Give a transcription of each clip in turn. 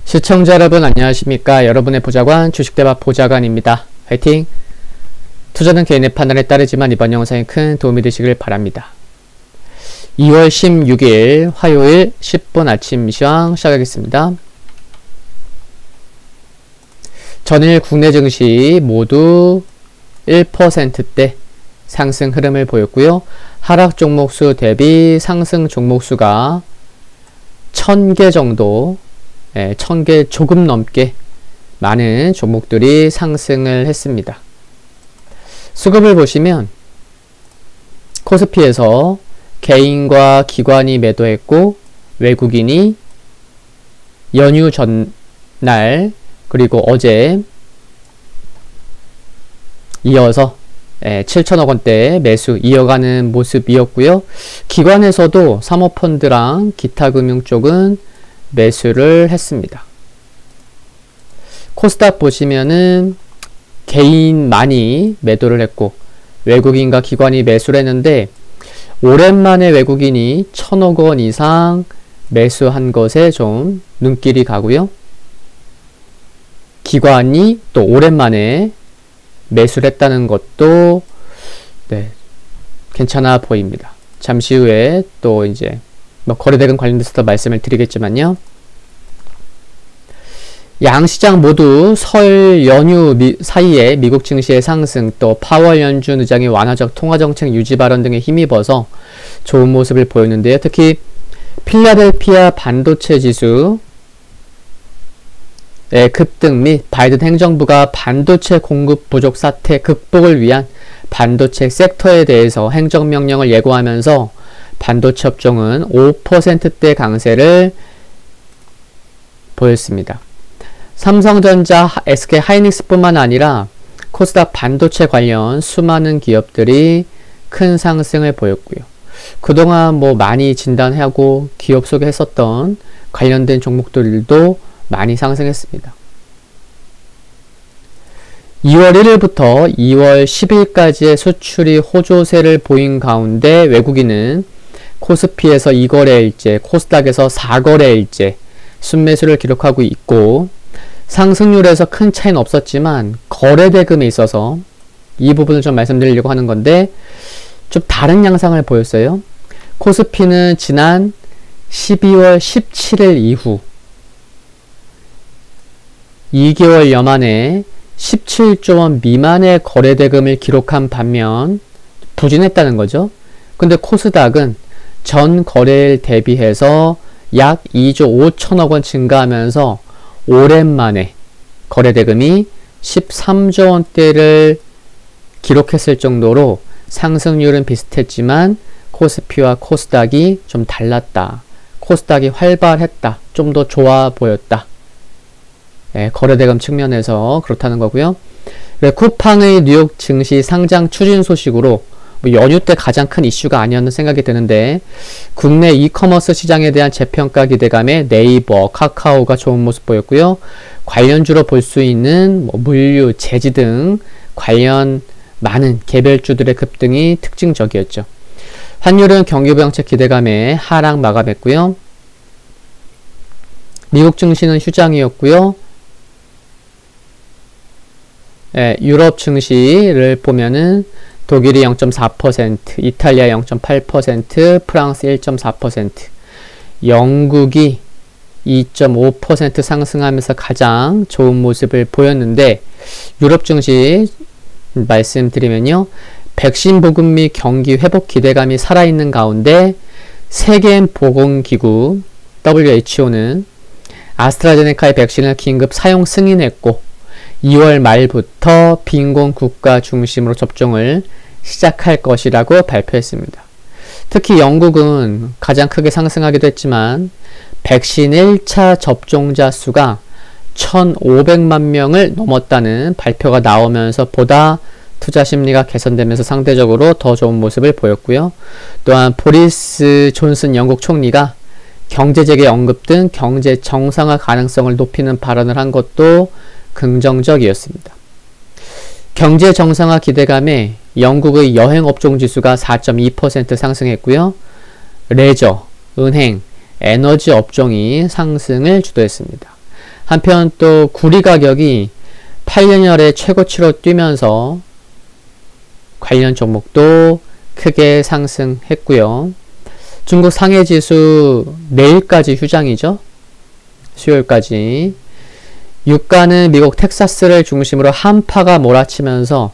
시청자 여러분 안녕하십니까. 여러분의 보좌관 주식대박 보좌관입니다. 화이팅! 투자는 개인의 판단에 따르지만 이번 영상이 큰 도움이 되시길 바랍니다. 2월 16일 화요일 10분 아침 시황 시작하겠습니다. 전일 국내 증시 모두 1%대 상승 흐름을 보였고요. 하락 종목수 대비 상승 종목수가 1000개 정도 1000개 조금 넘게 많은 종목들이 상승을 했습니다. 수급을 보시면 코스피에서 개인과 기관이 매도했고 외국인이 연휴 전날 그리고 어제 이어서 7천억 원대 매수 이어가는 모습이었고요. 기관에서도 사모펀드랑 기타 금융 쪽은 매수를 했습니다. 코스닥 보시면은 개인 많이 매도를 했고 외국인과 기관이 매수를 했는데 오랜만에 외국인이 1000억 원 이상 매수한 것에 좀 눈길이 가고요. 기관이 또 오랜만에 매수를 했다는 것도 괜찮아 보입니다. 잠시 후에 또 이제 거래대금 관련돼서 말씀을 드리겠지만요. 양시장 모두 설 연휴 사이에 미국 증시의 상승 또 파월 연준 의장의 완화적 통화정책 유지 발언 등에 힘입어서 좋은 모습을 보였는데요. 특히 필라델피아 반도체 지수의 급등 및 바이든 행정부가 반도체 공급 부족 사태 극복을 위한 반도체 섹터에 대해서 행정명령을 예고하면서 반도체 업종은 5%대 강세를 보였습니다. 삼성전자, SK하이닉스뿐만 아니라 코스닥 반도체 관련 수많은 기업들이 큰 상승을 보였고요. 그동안 많이 진단하고 기업 소개했었던 관련된 종목들도 많이 상승했습니다. 2월 1일부터 2월 10일까지의 수출이 호조세를 보인 가운데 외국인은 코스피에서 2거래일째, 코스닥에서 4거래일째 순매수를 기록하고 있고 상승률에서 큰 차이는 없었지만 거래대금에 있어서 이 부분을 좀 말씀드리려고 하는 건데 좀 다른 양상을 보였어요. 코스피는 지난 12월 17일 이후 2개월여 만에 17조 원 미만의 거래대금을 기록한 반면 부진했다는 거죠. 근데 코스닥은 전 거래일 대비해서 약 2조 5천억 원 증가하면서 오랜만에 거래대금이 13조 원대를 기록했을 정도로 상승률은 비슷했지만 코스피와 코스닥이 좀 달랐다. 코스닥이 활발했다. 좀 더 좋아 보였다. 거래대금 측면에서 그렇다는 거고요. 쿠팡의 뉴욕 증시 상장 추진 소식으로 연휴 때 가장 큰 이슈가 아니었는 생각이 드는데 국내 이커머스 시장에 대한 재평가 기대감에 네이버, 카카오가 좋은 모습 보였고요. 관련주로 볼 수 있는 물류, 제지 등 관련 많은 개별주들의 급등이 특징적이었죠. 환율은 경기부양책 기대감에 하락 마감했고요. 미국 증시는 휴장이었고요. 유럽 증시를 보면은 독일이 0.4%, 이탈리아 0.8%, 프랑스 1.4%, 영국이 2.5% 상승하면서 가장 좋은 모습을 보였는데 유럽 증시 말씀드리면요. 백신 보급 및 경기 회복 기대감이 살아있는 가운데 세계보건기구 WHO는 아스트라제네카의 백신을 긴급 사용 승인했고 2월 말부터 빈곤 국가 중심으로 접종을 시작할 것이라고 발표했습니다. 특히 영국은 가장 크게 상승하기도 했지만 백신 1차 접종자 수가 1,500만 명을 넘었다는 발표가 나오면서 보다 투자 심리가 개선되면서 상대적으로 더 좋은 모습을 보였고요. 또한 보리스 존슨 영국 총리가 경제재개 언급 등 경제 정상화 가능성을 높이는 발언을 한 것도 긍정적이었습니다. 경제 정상화 기대감에 영국의 여행업종 지수가 4.2% 상승했고요. 레저, 은행, 에너지 업종이 상승을 주도했습니다. 한편 또 구리 가격이 8년열에 최고치로 뛰면서 관련 종목도 크게 상승했고요. 중국 상해지수 내일까지 휴장이죠. 수요일까지. 유가는 미국 텍사스를 중심으로 한파가 몰아치면서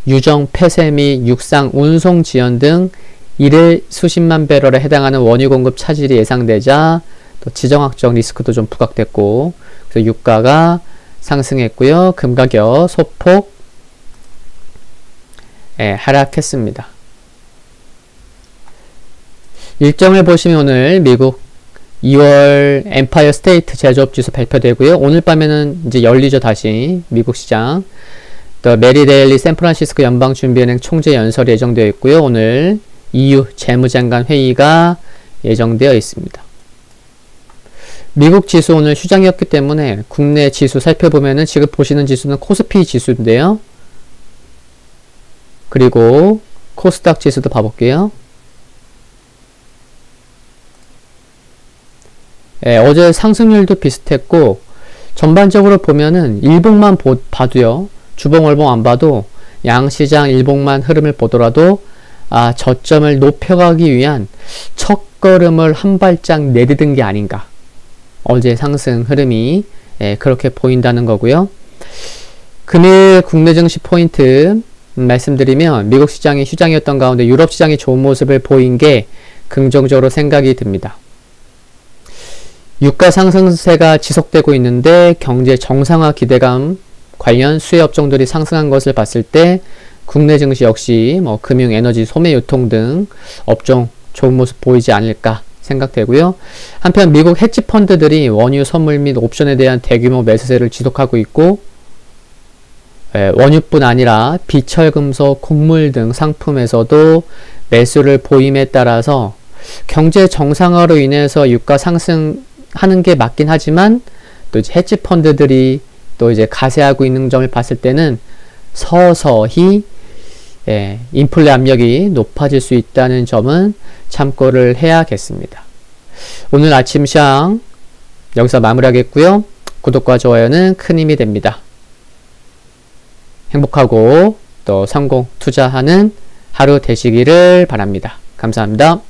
유정 폐쇄 및 육상 운송 지연 등 일일 수십만 배럴에 해당하는 원유 공급 차질이 예상되자 또 지정학적 리스크도 좀 부각됐고, 그래서 유가가 상승했고요. 금 가격 소폭 하락했습니다. 일정을 보시면 오늘 미국 2월 엠파이어 스테이트 제조업 지수 발표되고요. 오늘 밤에는 이제 열리죠. 다시 미국 시장. 또 메리 데일리 샌프란시스코 연방준비은행 총재 연설이 예정되어 있고요. 오늘 EU 재무장관 회의가 예정되어 있습니다. 미국 지수 오늘 휴장이었기 때문에 국내 지수 살펴보면은 지금 보시는 지수는 코스피 지수인데요. 그리고 코스닥 지수도 봐볼게요. 어제 상승률도 비슷했고, 전반적으로 보면은 일봉만 봐도요, 주봉 월봉 안 봐도 양시장 일봉만 흐름을 보더라도 저점을 높여가기 위한 첫걸음을 한 발짝 내디딘 게 아닌가, 어제 상승 흐름이 그렇게 보인다는 거고요. 금일 국내 증시 포인트 말씀드리면 미국 시장이 휴장이었던 가운데 유럽 시장이 좋은 모습을 보인 게 긍정적으로 생각이 듭니다. 유가 상승세가 지속되고 있는데 경제 정상화 기대감 관련 수혜 업종들이 상승한 것을 봤을 때 국내 증시 역시 금융, 에너지, 소매, 유통 등 업종 좋은 모습 보이지 않을까 생각되고요. 한편 미국 헤지 펀드들이 원유 선물 및 옵션에 대한 대규모 매수세를 지속하고 있고, 원유뿐 아니라 비철금속, 곡물 등 상품에서도 매수를 보임에 따라서 경제 정상화로 인해서 유가 상승하는 게 맞긴 하지만 또 이제 헤지 펀드들이 또 이제 가세하고 있는 점을 봤을 때는 서서히 인플레 압력이 높아질 수 있다는 점은 참고를 해야겠습니다. 오늘 아침 시황 여기서 마무리하겠고요. 구독과 좋아요는 큰 힘이 됩니다. 행복하고 또 성공 투자하는 하루 되시기를 바랍니다. 감사합니다.